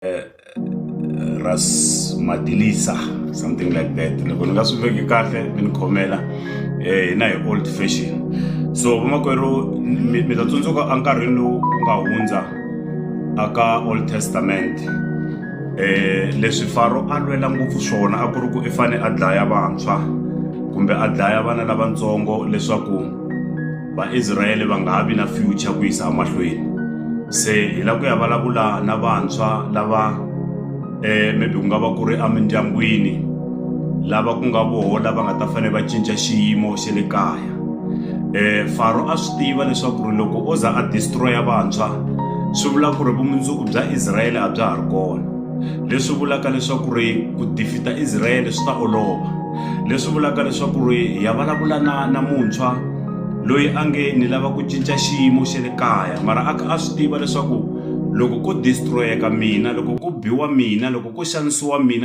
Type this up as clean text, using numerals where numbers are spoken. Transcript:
Ras Madilisa, something like that. Loko ni nga swi veki kahle ni khomela na hi old fashion. So vamakwerhu mi ta tsundzuka enkarhini lowu nga hundza aka Old Testament, leswi Faro a lwela ngopfu swona a ku ri ku i fane a dlaya vantshwa kumbe a dlaya vana lavatsongo leswaku vaIsrayele va nga ha vi na future ku yisa mahlweni. Se hi la ku ya vulavula na vantshwa lava maybe ku nga va ku ri emindyangwini lava ku nga voho lava nga ta fanele va cinca xiyimo xa le kaya. Faro a swi tiva leswaku ri loko o za a destroya vantshwa swi vula ku ri vumundzuku bya Israyele a bya ha ri kona, leswi vulaka leswaku ri ku defeat Israyele swi ta olova, leswi vulaka leswaku ri hi ya vulavula na muntshwa loyi a nge ni lava ku cinca xiyimo xa le kaya, mara a swi tiva leswaku loko ko destroyeka mina, loko ko biwa mina, loko ko xanisiwa mina